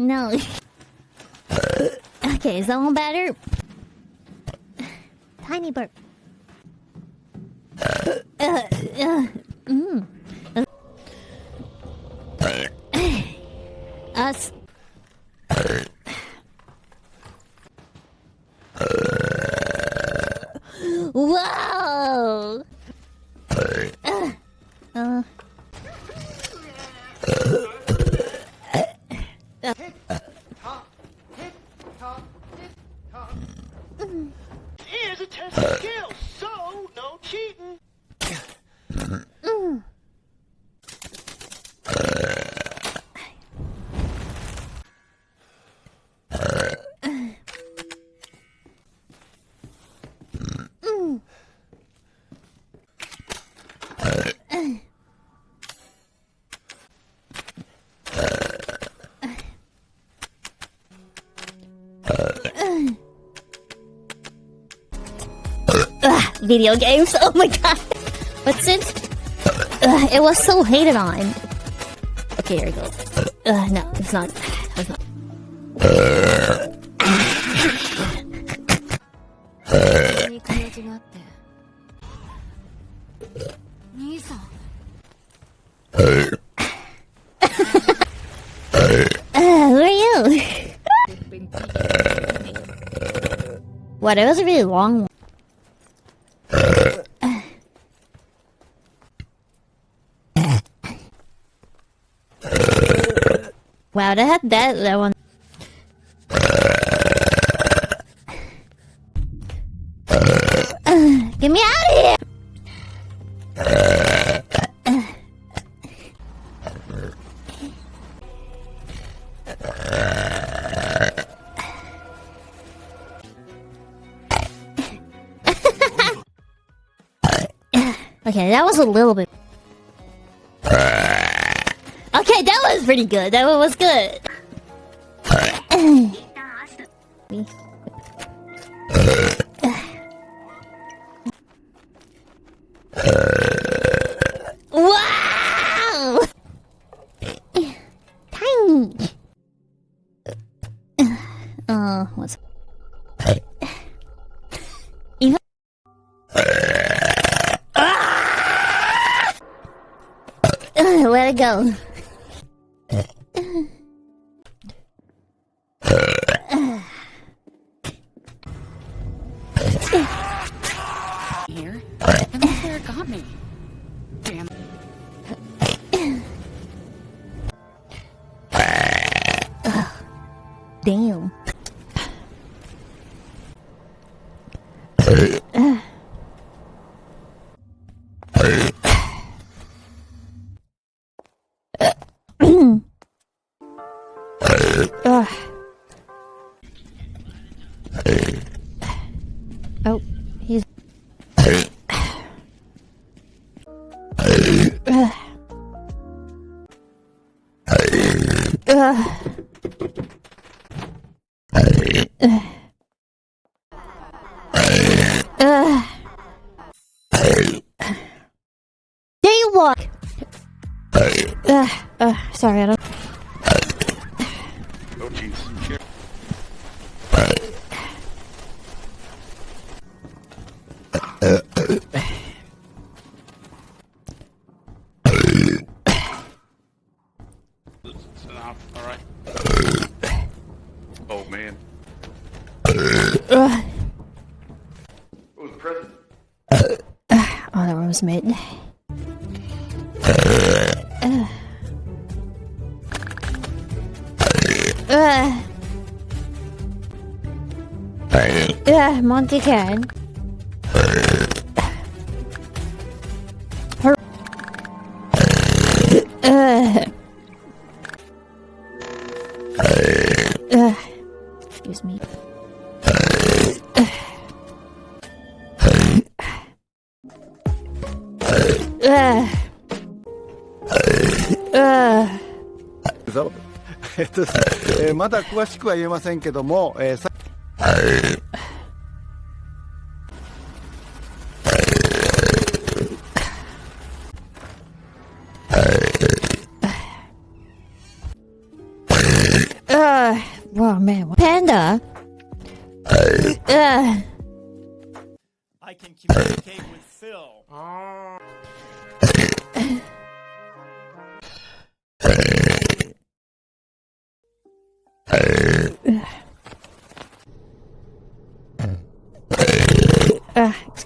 No. Okay, is that one better? Tiny burp. Us. Whoa! Here's a test of skills, so no cheating. Video games, oh my god. But since it was so hated on. Okay, here we go. No, it's not. It's not. Who are you? What? It was a really long one. Wow, they had that one. Get me out of here! Okay, that was a little bit. Okay, that was pretty good. That one was good. Wow! Tiny. What's even? Let it go. Here, and the flare got me. Damn. Damn. Oh, he's. There you walk. Sorry, I don't. Oh, jeez. Alright. Oh, man. What was the present? Oh, that one was mid. Monty can. Excuse me. Develop. まだ詳しくは言えませんけども、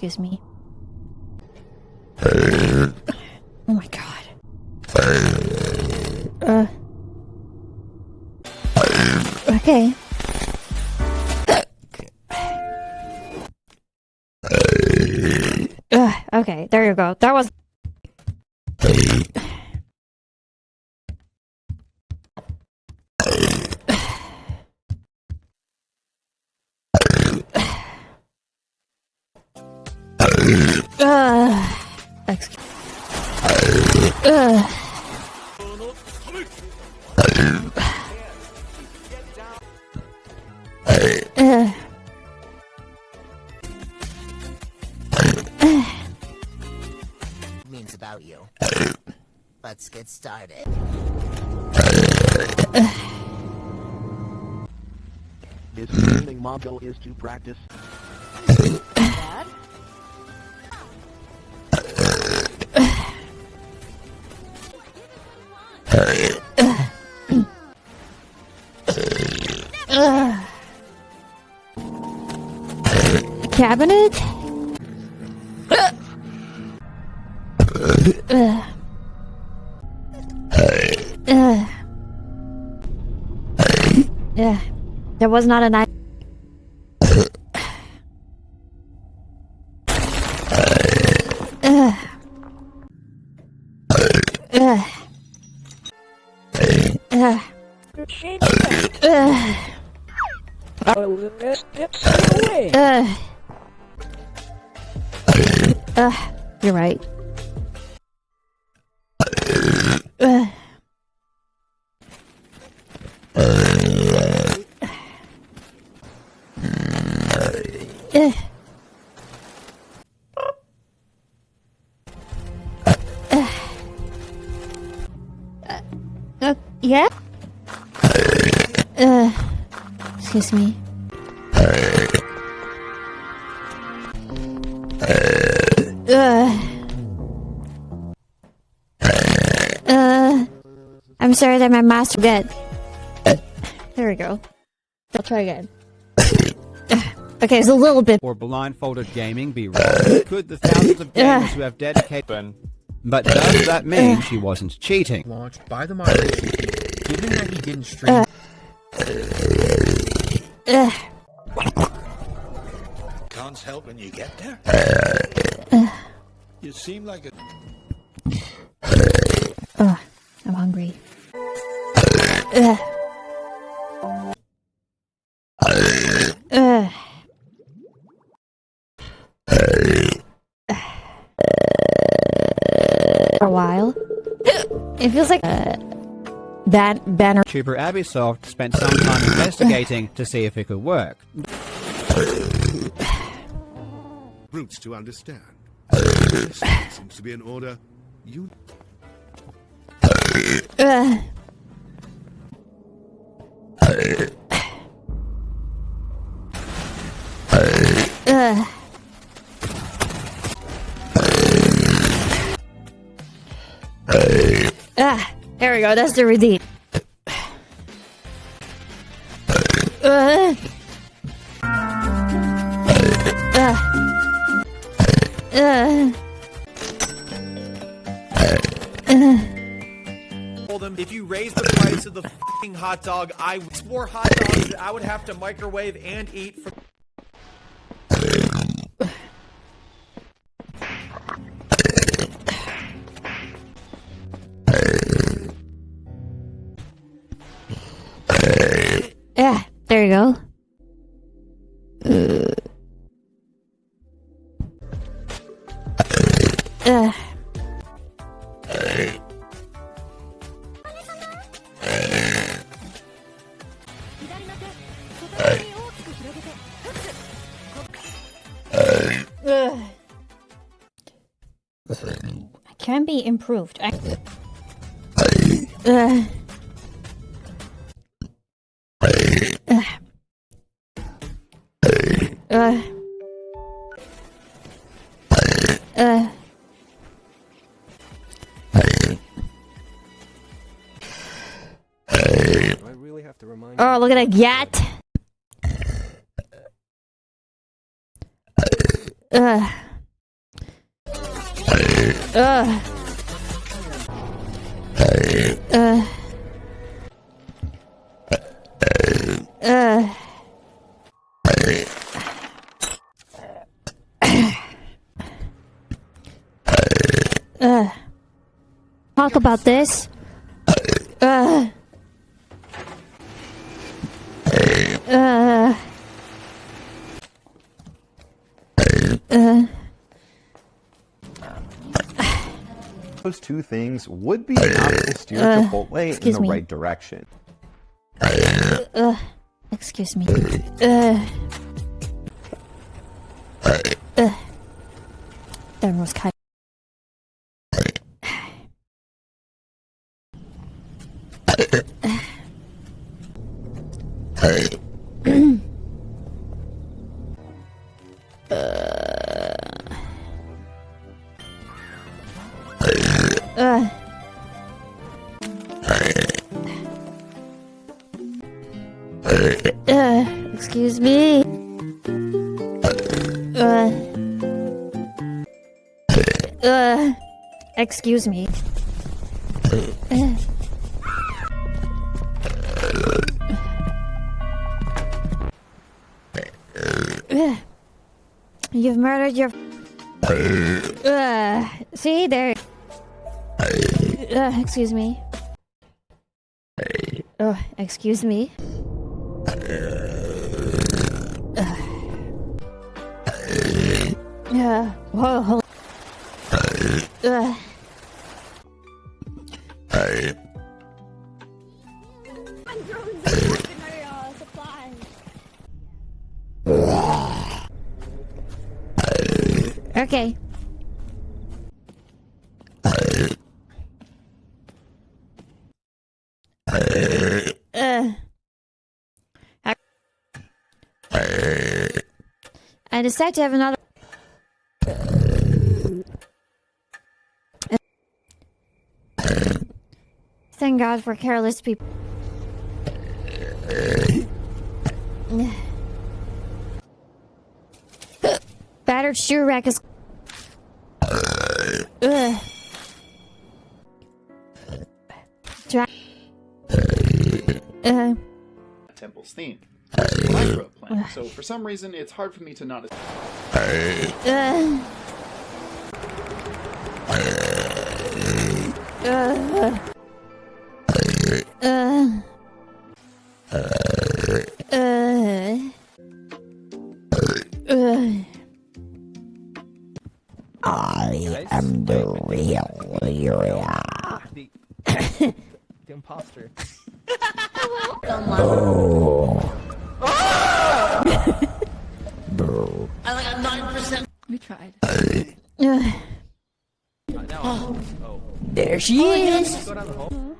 Excuse me. Oh my god. Okay. Okay, there you go. That was... Excuse... Means about you. Let's get started. His training module is to practice. Dad? Cabinet? Yeah, that was not a nice... You're right. Yeah? Excuse me. I'm sorry that my master dead. There we go. I'll try again. Okay, it's a little bit. Or blindfolded gaming be wrong? Could the thousands of gamers who have dedicated... But does that mean she wasn't cheating? Launched by the moderation team, given that he didn't stream. Can't help when you get there. You seem like a... I'm hungry. For a while. It feels like that banner. YouTuber Abisoft spent some time investigating to see if it could work. Roots to understand. This seems to be in order. You. There we go. That's the redeem. Told them if you raise the price of the f***ing hot dog, I more hot dogs that I would have to microwave and eat for. Yeah, there you go. Can be improved. Oh, look at that gat. Talk about this. Those two things would be enough to steer Chipotle in the me. right direction. Excuse me. That was kind. Excuse me. Excuse me. You've murdered your. See there. Excuse me. Excuse me. Whoa. Hold. Okay. I decided to have another. Thank God for careless people. Battered shoe rack is. Temple's theme. Micro plan. So for some reason, it's hard for me to not. I am the real Yuria. The imposter. We tried. There she is. Go down the hole.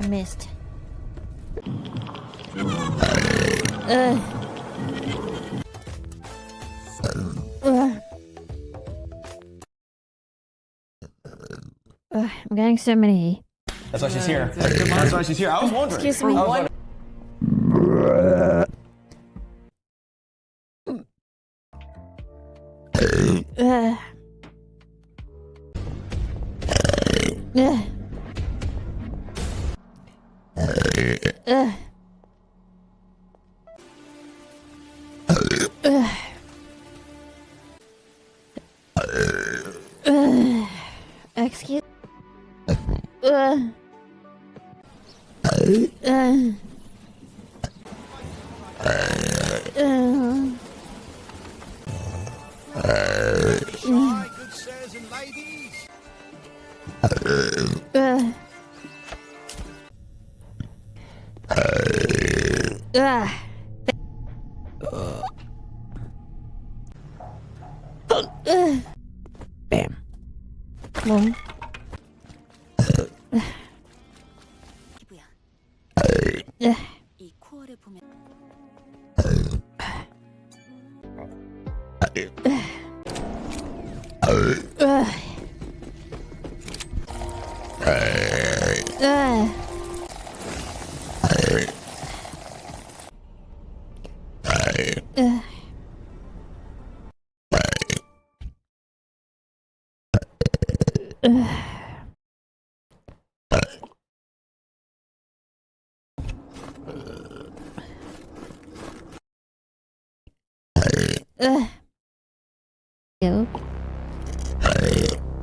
I missed. I'm getting so many. That's why she's here. That's why she's here. I was wondering. Excuse me. I was wondering. Excuse. Good sirs and ladies. Bam. Mom. 이 코어를 보면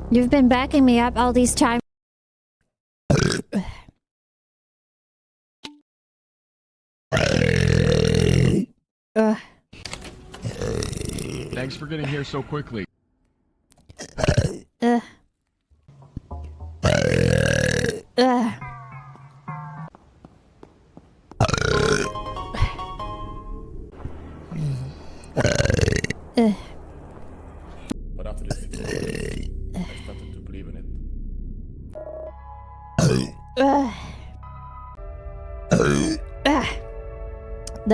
You've been backing me up all these times. Thanks for getting here so quickly. But after this, I started to believe in it.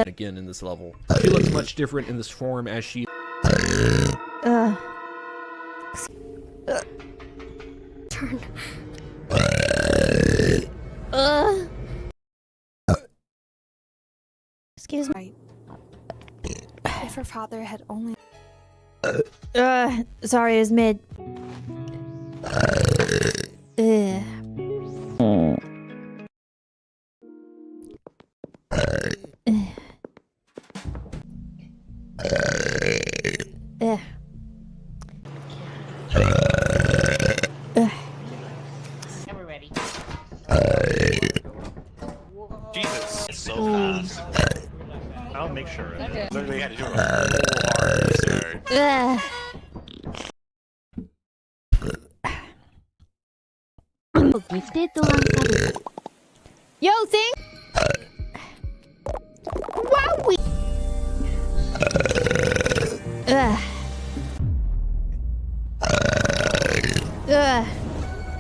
Again in this level. She looks much different in this form as she... Turn. Excuse me. If her father had only... Sorry, it was mid. We're ready. Jesus, it's so fast. I'll make sure. Literally had to do a Yo, thing. Wow.